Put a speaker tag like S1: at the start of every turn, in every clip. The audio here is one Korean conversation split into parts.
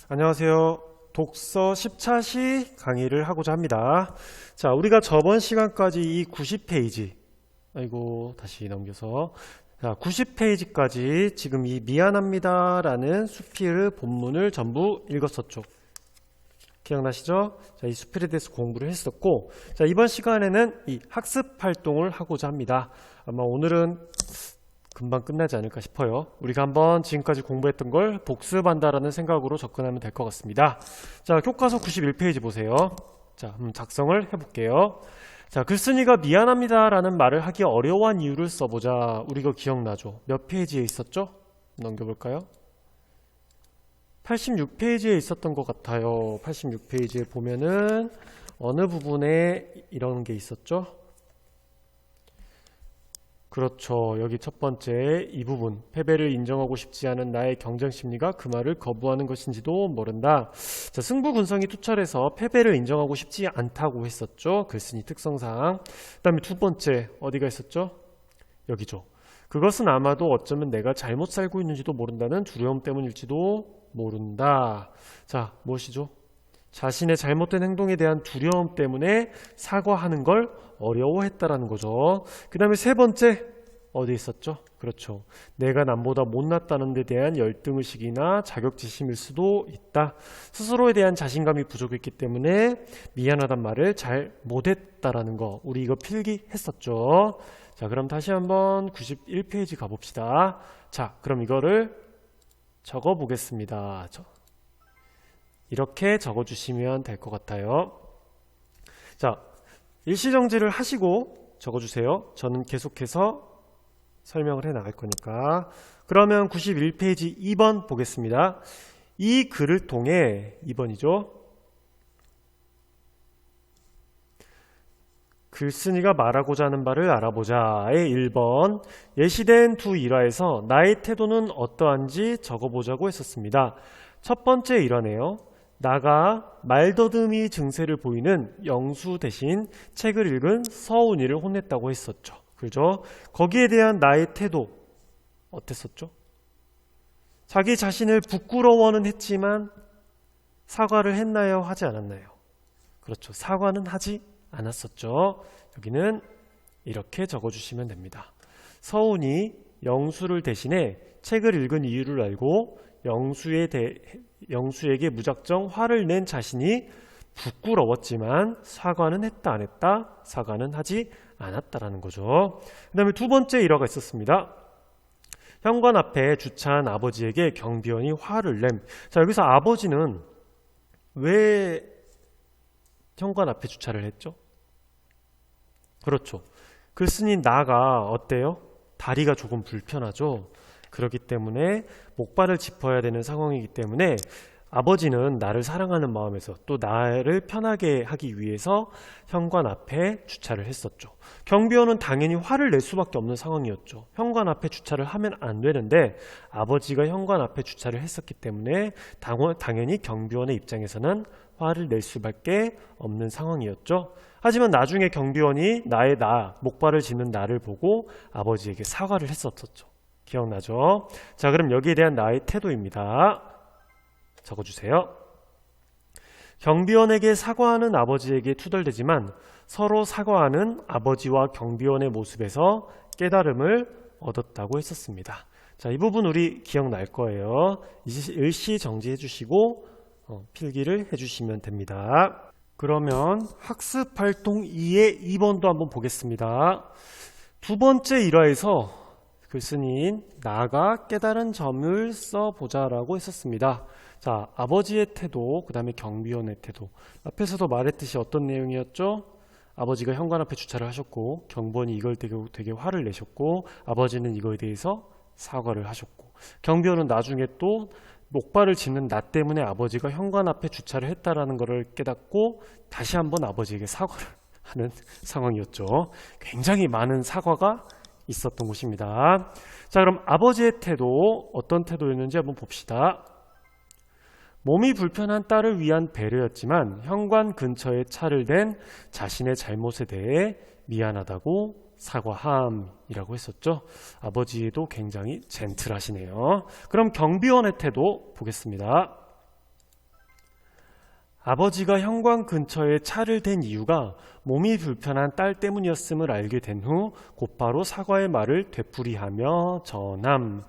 S1: 안녕하세요. 독서 10차시 강의를 하고자 합니다. 자, 우리가 저번 시간까지 이 90페이지, 아이고, 다시 넘겨서. 자, 90페이지까지 지금 이 미안합니다 라는 수필 본문을 전부 읽었었죠. 기억나시죠? 자, 이 수필에 대해서 공부를 했었고, 자, 이번 시간에는 이 학습 활동을 하고자 합니다. 아마 오늘은 금방 끝나지 않을까 싶어요. 우리가 한번 지금까지 공부했던 걸 복습한다라는 생각으로 접근하면 될 것 같습니다. 자, 교과서 91페이지 보세요. 자, 작성을 해볼게요. 자, 글쓴이가 미안합니다 라는 말을 하기 어려워한 이유를 써보자. 우리 이거 기억나죠? 몇 페이지에 있었죠? 넘겨볼까요? 86페이지에 있었던 것 같아요. 86페이지에 보면은 어느 부분에 이런 게 있었죠? 그렇죠. 여기 첫 번째 이 부분, 패배를 인정하고 싶지 않은 나의 경쟁 심리가 그 말을 거부하는 것인지도 모른다. 자, 승부군성이 투철해서 패배를 인정하고 싶지 않다고 했었죠. 글쓴이 특성상. 그 다음에 두 번째 어디가 있었죠? 여기죠. 그것은 아마도 어쩌면 내가 잘못 살고 있는지도 모른다는 두려움 때문일지도 모른다. 자, 무엇이죠? 자신의 잘못된 행동에 대한 두려움 때문에 사과하는 걸 어려워했다라는 거죠. 그 다음에 세 번째 어디 있었죠? 그렇죠. 내가 남보다 못났다는 데 대한 열등의식이나 자격지심일 수도 있다. 스스로에 대한 자신감이 부족했기 때문에 미안하단 말을 잘 못했다라는 거. 우리 이거 필기했었죠. 자, 그럼 다시 한번 91페이지 가봅시다. 자, 그럼 이거를 적어 보겠습니다. 이렇게 적어주시면 될 것 같아요. 자, 일시정지를 하시고 적어주세요. 저는 계속해서 설명을 해 나갈 거니까. 그러면 91페이지 2번 보겠습니다. 이 글을 통해 2번이죠. 글쓴이가 말하고자 하는 바를 알아보자의 1번. 예시된 두 일화에서 나의 태도는 어떠한지 적어보자고 했었습니다. 첫 번째 일화네요. 나가 말더듬이 증세를 보이는 영수 대신 책을 읽은 서운이를 혼냈다고 했었죠. 그죠? 거기에 대한 나의 태도 어땠었죠? 자기 자신을 부끄러워는 했지만 사과를 했나요? 하지 않았나요? 그렇죠. 사과는 하지 않았었죠. 여기는 이렇게 적어주시면 됩니다. 서운이 영수를 대신해 책을 읽은 이유를 알고 영수에게 무작정 화를 낸 자신이 부끄러웠지만 사과는 했다 안 했다? 사과는 하지 않았다라는 거죠. 그 다음에 두 번째 일화가 있었습니다. 현관 앞에 주차한 아버지에게 경비원이 화를 냄. 자, 여기서 아버지는 왜 현관 앞에 주차를 했죠? 그렇죠. 글쓴이 나가 어때요? 다리가 조금 불편하죠. 그렇기 때문에 목발을 짚어야 되는 상황이기 때문에 아버지는 나를 사랑하는 마음에서 또 나를 편하게 하기 위해서 현관 앞에 주차를 했었죠. 경비원은 당연히 화를 낼 수밖에 없는 상황이었죠. 현관 앞에 주차를 하면 안 되는데 아버지가 현관 앞에 주차를 했었기 때문에 당연히 경비원의 입장에서는 화를 낼 수밖에 없는 상황이었죠. 하지만 나중에 경비원이 목발을 짚는 나를 보고 아버지에게 사과를 했었죠. 기억나죠? 자, 그럼 여기에 대한 나의 태도입니다. 적어주세요. 경비원에게 사과하는 아버지에게 투덜대지만 서로 사과하는 아버지와 경비원의 모습에서 깨달음을 얻었다고 했었습니다. 자, 이 부분 우리 기억날 거예요. 일시 정지해 주시고 필기를 해주시면 됩니다. 그러면 학습활동 2의 2번도 한번 보겠습니다. 두 번째 일화에서 글쓴이인 나가 깨달은 점을 써보자라고 했었습니다. 자, 아버지의 태도, 그 다음에 경비원의 태도. 앞에서도 말했듯이 어떤 내용이었죠? 아버지가 현관 앞에 주차를 하셨고 경비원이 이걸 되게 화를 내셨고 아버지는 이거에 대해서 사과를 하셨고 경비원은 나중에 또 목발을 짚는 나 때문에 아버지가 현관 앞에 주차를 했다라는 것을 깨닫고 다시 한번 아버지에게 사과를 하는 상황이었죠. 굉장히 많은 사과가 있었던 곳입니다. 자, 그럼 아버지의 태도 어떤 태도였는지 한번 봅시다. 몸이 불편한 딸을 위한 배려였지만 현관 근처에 차를 댄 자신의 잘못에 대해 미안하다고 사과함이라고 했었죠. 아버지도 굉장히 젠틀하시네요. 그럼 경비원의 태도 보겠습니다. 아버지가 형광 근처에 차를 댄 이유가 몸이 불편한 딸 때문이었음을 알게 된 후 곧바로 사과의 말을 되풀이하며 전함.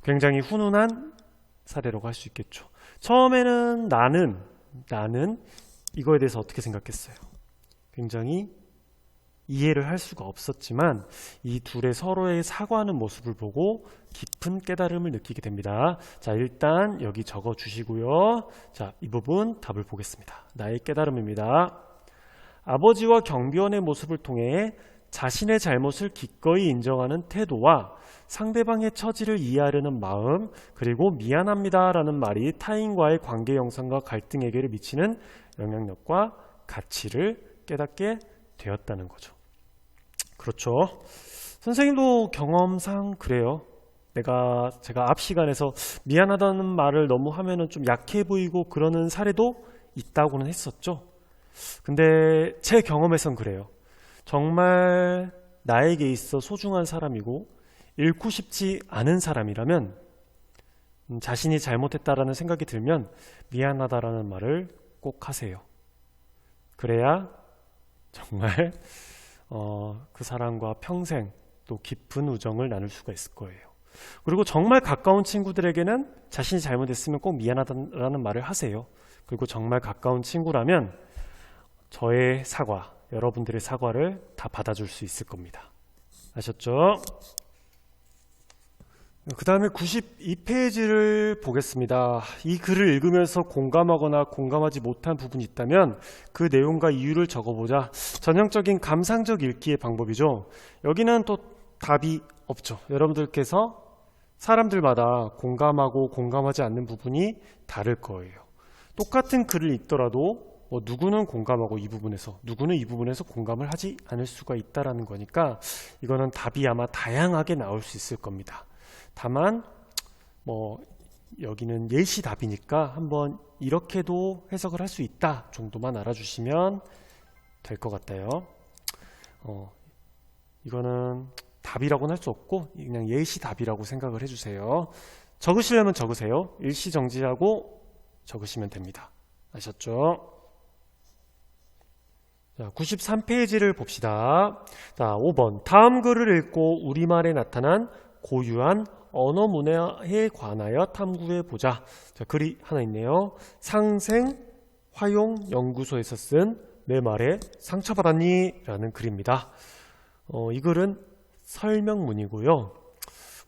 S1: 굉장히 훈훈한 사례라고 할 수 있겠죠. 처음에는 나는 이거에 대해서 어떻게 생각했어요? 굉장히 이해를 할 수가 없었지만 이 둘의 서로의 사과하는 모습을 보고 깊은 깨달음을 느끼게 됩니다. 자, 일단 여기 적어 주시고요. 자, 이 부분 답을 보겠습니다. 나의 깨달음입니다. 아버지와 경비원의 모습을 통해 자신의 잘못을 기꺼이 인정하는 태도와 상대방의 처지를 이해하려는 마음, 그리고 미안합니다라는 말이 타인과의 관계 형성과 갈등 해결에 미치는 영향력과 가치를 깨닫게 되었다는 거죠. 그렇죠. 선생님도 경험상 그래요. 제가 앞 시간에서 미안하다는 말을 너무 하면은 좀 약해 보이고 그러는 사례도 있다고는 했었죠. 근데 제 경험에선 그래요. 정말 나에게 있어 소중한 사람이고 잃고 싶지 않은 사람이라면 자신이 잘못했다라는 생각이 들면 미안하다라는 말을 꼭 하세요. 그래야 정말 그 사람과 평생 또 깊은 우정을 나눌 수가 있을 거예요. 그리고 정말 가까운 친구들에게는 자신이 잘못했으면 꼭 미안하다라는 말을 하세요. 그리고 정말 가까운 친구라면 저의 사과, 여러분들의 사과를 다 받아줄 수 있을 겁니다. 아셨죠? 그 다음에 92페이지를 보겠습니다. 이 글을 읽으면서 공감하거나 공감하지 못한 부분이 있다면 그 내용과 이유를 적어보자. 전형적인 감상적 읽기의 방법이죠. 여기는 또 답이 없죠. 여러분들께서 사람들마다 공감하고 공감하지 않는 부분이 다를 거예요. 똑같은 글을 읽더라도 누구는 공감하고 이 부분에서, 누구는 이 부분에서 공감을 하지 않을 수가 있다는 거니까 이거는 답이 아마 다양하게 나올 수 있을 겁니다. 다만 여기는 예시 답이니까 한번 이렇게도 해석을 할 수 있다 정도만 알아주시면 될 것 같아요. 이거는 답이라고는 할 수 없고 그냥 예시 답이라고 생각을 해주세요. 적으시려면 적으세요. 일시정지하고 적으시면 됩니다. 아셨죠? 자, 93페이지를 봅시다. 자, 5번. 다음 글을 읽고 우리말에 나타난 고유한 언어 문화에 관하여 탐구해보자. 자, 글이 하나 있네요. 상생화용연구소에서 쓴 내 말에 상처받았니? 라는 글입니다. 이 글은 설명문이고요.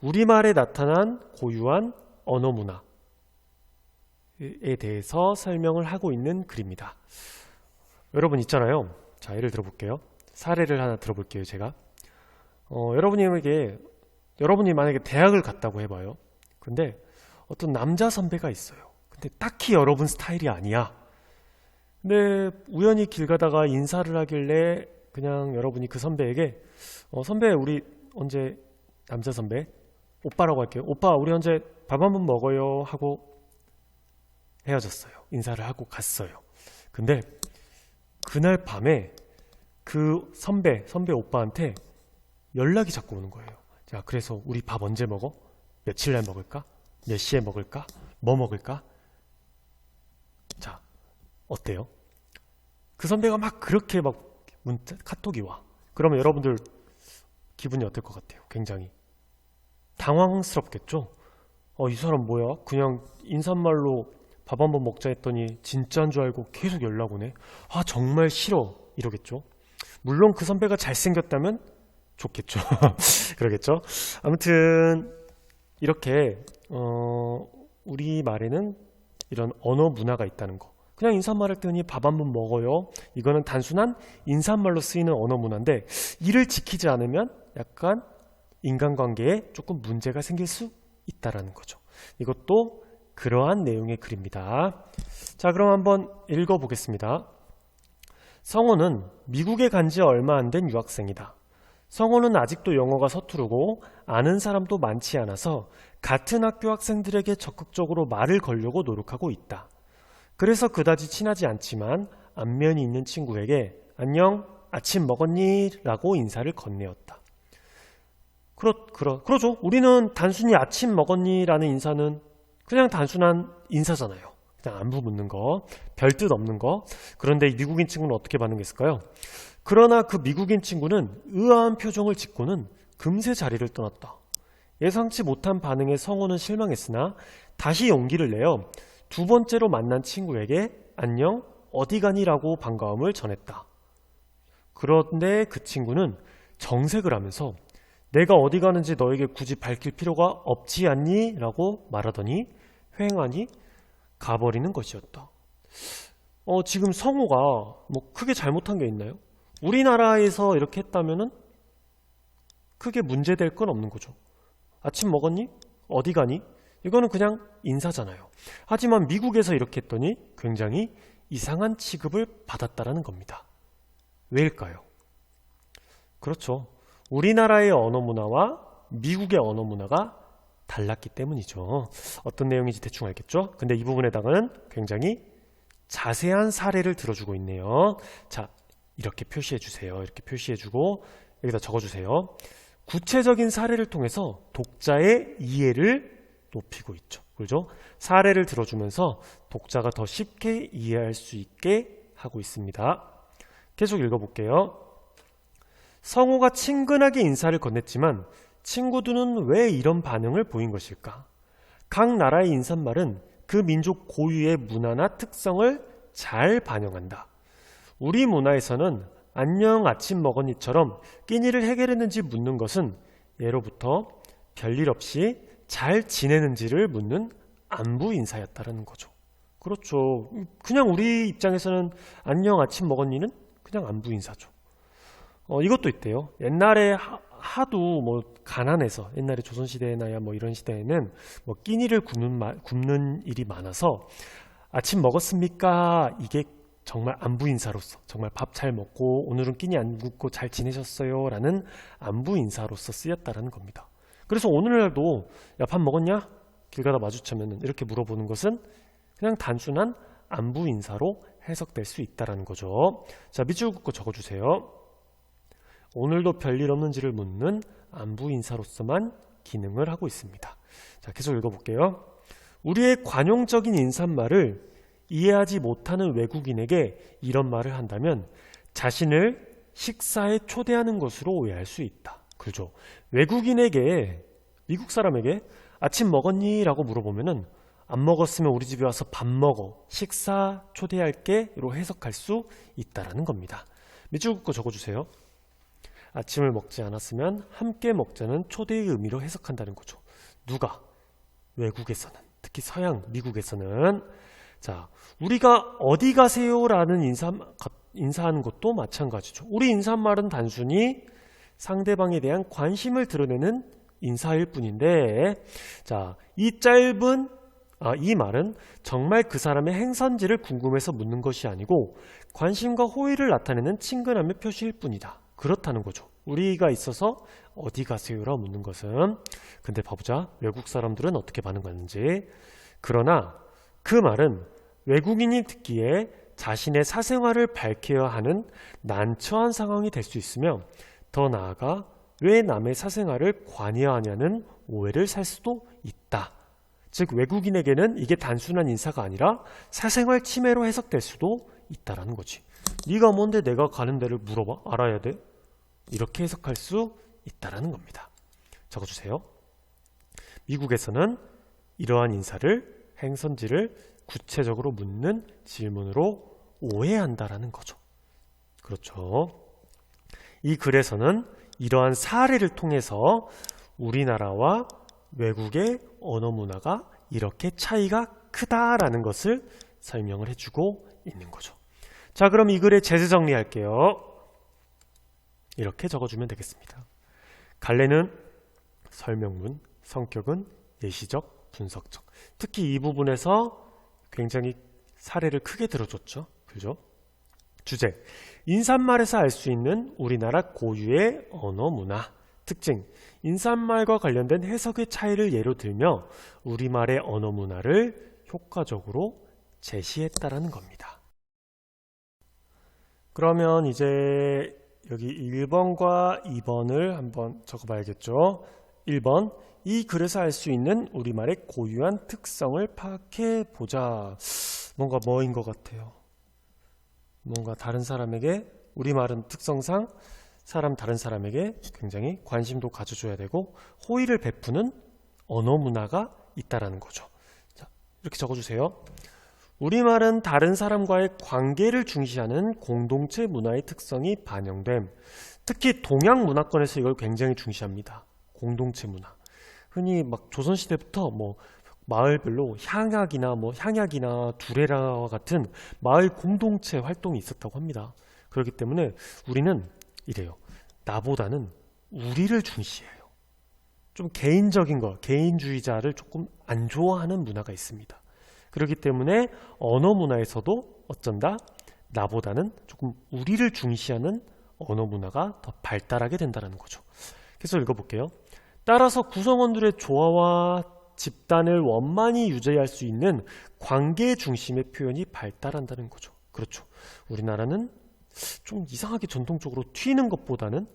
S1: 우리말에 나타난 고유한 언어 문화에 대해서 설명을 하고 있는 글입니다. 여러분 있잖아요. 자, 예를 들어볼게요. 사례를 하나 들어볼게요. 제가 여러분이 만약에 대학을 갔다고 해봐요. 근데 어떤 남자 선배가 있어요. 근데 딱히 여러분 스타일이 아니야. 근데 우연히 길 가다가 인사를 하길래 그냥 여러분이 그 선배에게 선배 우리 언제, 남자 선배 오빠라고 할게요. 오빠 우리 언제 밥 한번 먹어요 하고 헤어졌어요. 인사를 하고 갔어요. 근데 그날 밤에 그 선배 오빠한테 연락이 자꾸 오는 거예요. 자, 그래서 우리 밥 언제 먹어? 며칠 날 먹을까? 몇 시에 먹을까? 뭐 먹을까? 자, 어때요? 그 선배가 막 그렇게 카톡이 와. 그러면 여러분들 기분이 어떨 것 같아요? 굉장히 당황스럽겠죠? 이 사람 뭐야? 그냥 인사말로 밥 한번 먹자 했더니 진짜인 줄 알고 계속 연락 오네. 아, 정말 싫어. 이러겠죠? 물론 그 선배가 잘생겼다면 좋겠죠. 그러겠죠. 아무튼 이렇게 우리 말에는 이런 언어 문화가 있다는 거. 그냥 인사말 할 때니 밥 한번 먹어요. 이거는 단순한 인사말로 쓰이는 언어 문화인데 이를 지키지 않으면 약간 인간관계에 조금 문제가 생길 수 있다라는 거죠. 이것도 그러한 내용의 글입니다. 자, 그럼 한번 읽어보겠습니다. 성호는 미국에 간 지 얼마 안 된 유학생이다. 성호는 아직도 영어가 서투르고 아는 사람도 많지 않아서 같은 학교 학생들에게 적극적으로 말을 걸려고 노력하고 있다. 그래서 그다지 친하지 않지만 안면이 있는 친구에게 안녕, 아침 먹었니? 라고 인사를 건네었다. 그러죠. 우리는 단순히 아침 먹었니? 라는 인사는 그냥 단순한 인사잖아요. 그냥 안부 묻는 거, 별 뜻 없는 거. 그런데 이 미국인 친구는 어떻게 반응했을까요? 그러나 그 미국인 친구는 의아한 표정을 짓고는 금세 자리를 떠났다. 예상치 못한 반응에 성우는 실망했으나 다시 용기를 내어 두 번째로 만난 친구에게 안녕, 어디 가니? 라고 반가움을 전했다. 그런데 그 친구는 정색을 하면서 내가 어디 가는지 너에게 굳이 밝힐 필요가 없지 않니? 라고 말하더니 휑하니 가버리는 것이었다. 지금 성우가 뭐 크게 잘못한 게 있나요? 우리나라에서 이렇게 했다면은 크게 문제될 건 없는 거죠. 아침 먹었니? 어디 가니? 이거는 그냥 인사잖아요. 하지만 미국에서 이렇게 했더니 굉장히 이상한 취급을 받았다라는 겁니다. 왜일까요? 그렇죠. 우리나라의 언어 문화와 미국의 언어 문화가 달랐기 때문이죠. 어떤 내용인지 대충 알겠죠? 근데 이 부분에 해당하는 굉장히 자세한 사례를 들어주고 있네요. 자, 이렇게 표시해 주세요. 이렇게 표시해 주고 여기다 적어 주세요. 구체적인 사례를 통해서 독자의 이해를 높이고 있죠. 그렇죠? 사례를 들어주면서 독자가 더 쉽게 이해할 수 있게 하고 있습니다. 계속 읽어볼게요. 성우가 친근하게 인사를 건넸지만 친구들은 왜 이런 반응을 보인 것일까? 각 나라의 인사말은 그 민족 고유의 문화나 특성을 잘 반영한다. 우리 문화에서는 안녕 아침 먹었니처럼 끼니를 해결했는지 묻는 것은 예로부터 별일 없이 잘 지내는지를 묻는 안부 인사였다라는 거죠. 그렇죠. 그냥 우리 입장에서는 안녕 아침 먹었니는 그냥 안부 인사죠. 이것도 있대요. 옛날에 하도 뭐 가난해서 옛날에 조선시대나 뭐 이런 시대에는 뭐 끼니를 굶는 일이 많아서 아침 먹었습니까? 이게 정말 안부 인사로서 정말 밥 잘 먹고 오늘은 끼니 안 굶고 잘 지내셨어요? 라는 안부 인사로서 쓰였다라는 겁니다. 그래서 오늘날도 야, 밥 먹었냐? 길 가다 마주치면 이렇게 물어보는 것은 그냥 단순한 안부 인사로 해석될 수 있다라는 거죠. 자, 밑줄 긋고 적어주세요. 오늘도 별일 없는지를 묻는 안부 인사로서만 기능을 하고 있습니다. 자, 계속 읽어볼게요. 우리의 관용적인 인사말을 이해하지 못하는 외국인에게 이런 말을 한다면 자신을 식사에 초대하는 것으로 오해할 수 있다. 그죠? 외국인에게, 미국 사람에게 아침 먹었니? 라고 물어보면은 안 먹었으면 우리 집에 와서 밥 먹어. 식사 초대할게. 로 해석할 수 있다라는 겁니다. 밑줄 긋고 적어주세요. 아침을 먹지 않았으면 함께 먹자는 초대의 의미로 해석한다는 거죠. 누가? 외국에서는, 특히 서양 미국에서는. 자, 우리가 어디 가세요? 라는 인사하는 것도 마찬가지죠. 우리 인사말은 단순히 상대방에 대한 관심을 드러내는 인사일 뿐인데, 자, 이 말은 정말 그 사람의 행선지를 궁금해서 묻는 것이 아니고 관심과 호의를 나타내는 친근함의 표시일 뿐이다. 그렇다는 거죠. 우리가 있어서 어디 가세요라고 묻는 것은. 근데 봐보자. 외국 사람들은 어떻게 반응하는지. 그러나 그 말은 외국인이 듣기에 자신의 사생활을 밝혀야 하는 난처한 상황이 될 수 있으며 더 나아가 왜 남의 사생활을 관여하냐는 오해를 살 수도 있다. 즉 외국인에게는 이게 단순한 인사가 아니라 사생활 침해로 해석될 수도 있다라는 거지. 네가 뭔데 내가 가는 데를 물어봐? 알아야 돼? 이렇게 해석할 수 있다라는 겁니다. 적어주세요. 미국에서는 이러한 인사를, 행선지를 구체적으로 묻는 질문으로 오해한다라는 거죠. 그렇죠. 이 글에서는 이러한 사례를 통해서 우리나라와 외국의 언어 문화가 이렇게 차이가 크다라는 것을 설명을 해주고 있는 거죠. 자, 그럼 이 글의 제재 정리할게요. 이렇게 적어주면 되겠습니다. 갈래는 설명문, 성격은 예시적, 분석적. 특히 이 부분에서 굉장히 사례를 크게 들어줬죠. 그죠? 주제, 인사말에서 알 수 있는 우리나라 고유의 언어 문화. 특징, 인사말과 관련된 해석의 차이를 예로 들며 우리말의 언어 문화를 효과적으로 제시했다라는 겁니다. 그러면 이제 여기 1번과 2번을 한번 적어봐야겠죠. 1번, 이 글에서 알 수 있는 우리말의 고유한 특성을 파악해 보자. 뭔가 뭐인 것 같아요. 뭔가 다른 사람에게, 우리말은 특성상 다른 사람에게 굉장히 관심도 가져줘야 되고 호의를 베푸는 언어 문화가 있다라는 거죠. 자, 이렇게 적어주세요. 우리말은 다른 사람과의 관계를 중시하는 공동체 문화의 특성이 반영됨. 특히 동양 문화권에서 이걸 굉장히 중시합니다. 공동체 문화. 흔히 막 조선시대부터 뭐 마을별로 향약이나 두레라와 같은 마을 공동체 활동이 있었다고 합니다. 그렇기 때문에 우리는 이래요. 나보다는 우리를 중시해요. 좀 개인적인 거, 개인주의자를 조금 안 좋아하는 문화가 있습니다. 그렇기 때문에 언어 문화에서도 어쩐다 나보다는 조금 우리를 중시하는 언어 문화가 더 발달하게 된다는 거죠. 그래서 읽어볼게요. 따라서 구성원들의 조화와 집단을 원만히 유지할 수 있는 관계 중심의 표현이 발달한다는 거죠. 그렇죠. 우리나라는 좀 이상하게 전통적으로 튀는 것보다는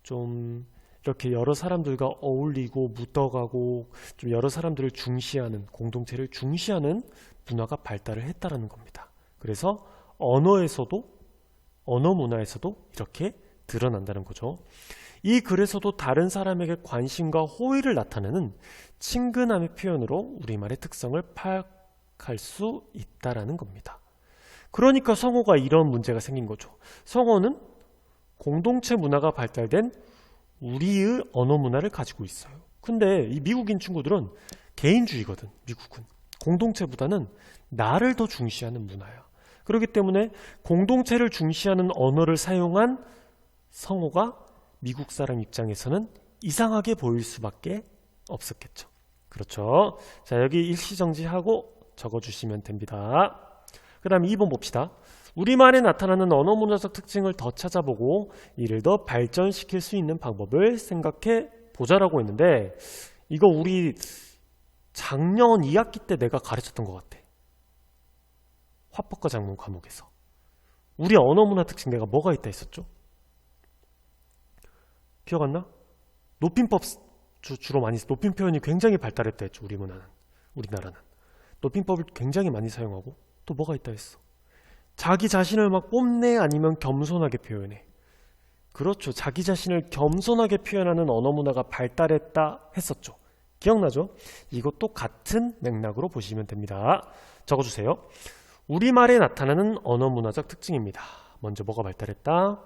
S1: 좀 이렇게 여러 사람들과 어울리고 묻어가고 좀 여러 사람들을 중시하는, 공동체를 중시하는 문화가 발달을 했다라는 겁니다. 그래서 언어 문화에서도 이렇게 드러난다는 거죠. 이 글에서도 다른 사람에게 관심과 호의를 나타내는 친근함의 표현으로 우리말의 특성을 파악할 수 있다라는 겁니다. 그러니까 성어가 이런 문제가 생긴 거죠. 성어는 공동체 문화가 발달된 우리의 언어 문화를 가지고 있어요. 근데 이 미국인 친구들은 개인주의거든. 미국은 공동체보다는 나를 더 중시하는 문화야. 그렇기 때문에 공동체를 중시하는 언어를 사용한 성어가 미국 사람 입장에서는 이상하게 보일 수밖에 없었겠죠. 그렇죠. 자, 여기 일시정지하고 적어주시면 됩니다. 그 다음에 2번 봅시다. 우리말에 나타나는 언어 문화적 특징을 더 찾아보고 이를 더 발전시킬 수 있는 방법을 생각해 보자라고 했는데, 이거 우리 작년 2학기 때 내가 가르쳤던 것 같아. 화법과 작문 과목에서. 우리 언어 문화 특징 내가 뭐가 있다 했었죠? 기억 안 나? 높임법 주로 많이 높임 표현이 굉장히 발달했다 했죠. 우리나라는 높임법을 굉장히 많이 사용하고, 또 뭐가 있다 했어? 자기 자신을 막 뽐내, 아니면 겸손하게 표현해. 그렇죠. 자기 자신을 겸손하게 표현하는 언어 문화가 발달했다 했었죠. 기억나죠? 이것도 같은 맥락으로 보시면 됩니다. 적어주세요. 우리말에 나타나는 언어 문화적 특징입니다. 먼저 뭐가 발달했다?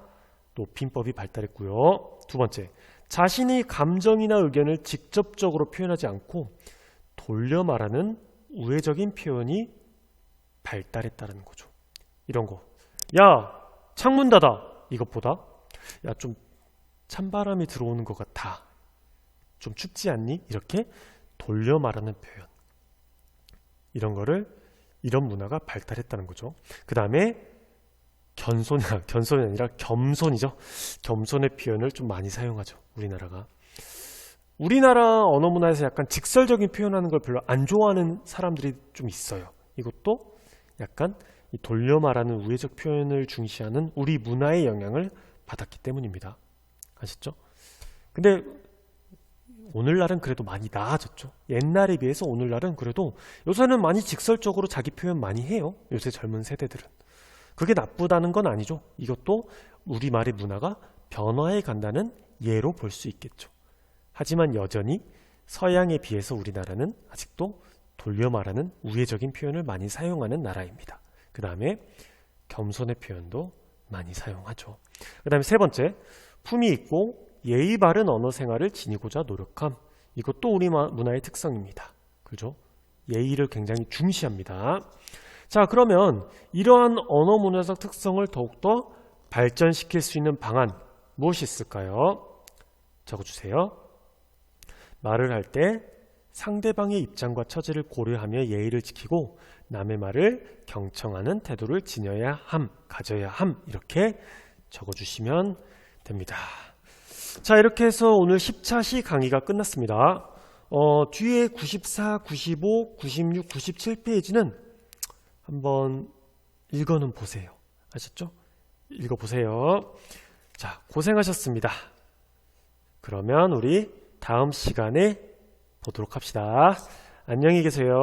S1: 높임법이 발달했고요. 두 번째, 자신의 감정이나 의견을 직접적으로 표현하지 않고 돌려 말하는 우회적인 표현이 발달했다는 거죠. 이런 거, 야 창문 닫아, 이것보다 야 좀 찬바람이 들어오는 것 같아, 좀 춥지 않니? 이렇게 돌려 말하는 표현, 이런 문화가 발달했다는 거죠. 그 다음에 견손이 아니라 겸손이죠. 겸손의 표현을 좀 많이 사용하죠. 우리나라 언어 문화에서 약간 직설적인 표현하는 걸 별로 안 좋아하는 사람들이 좀 있어요. 이것도 약간 이 돌려 말하는 우회적 표현을 중시하는 우리 문화의 영향을 받았기 때문입니다. 아시죠? 근데 오늘날은 그래도 많이 나아졌죠. 옛날에 비해서 오늘날은 그래도 요새는 많이 직설적으로 자기 표현 많이 해요. 요새 젊은 세대들은. 그게 나쁘다는 건 아니죠. 이것도 우리말의 문화가 변화해 간다는 예로 볼 수 있겠죠. 하지만 여전히 서양에 비해서 우리나라는 아직도 돌려 말하는 우회적인 표현을 많이 사용하는 나라입니다. 그 다음에 겸손의 표현도 많이 사용하죠. 그 다음에 세 번째, 품위 있고 예의 바른 언어 생활을 지니고자 노력함. 이것도 우리 문화의 특성입니다. 그죠? 예의를 굉장히 중시합니다. 자, 그러면 이러한 언어 문화적 특성을 더욱더 발전시킬 수 있는 방안 무엇이 있을까요? 적어주세요. 말을 할 때 상대방의 입장과 처지를 고려하며 예의를 지키고 남의 말을 경청하는 태도를 가져야 함, 이렇게 적어주시면 됩니다. 자, 이렇게 해서 오늘 10차 시 강의가 끝났습니다. 뒤에 94, 95, 96, 97페이지는 한번 읽어는 보세요. 아셨죠? 읽어보세요. 자, 고생하셨습니다. 그러면 우리 다음 시간에 보도록 합시다. 안녕히 계세요.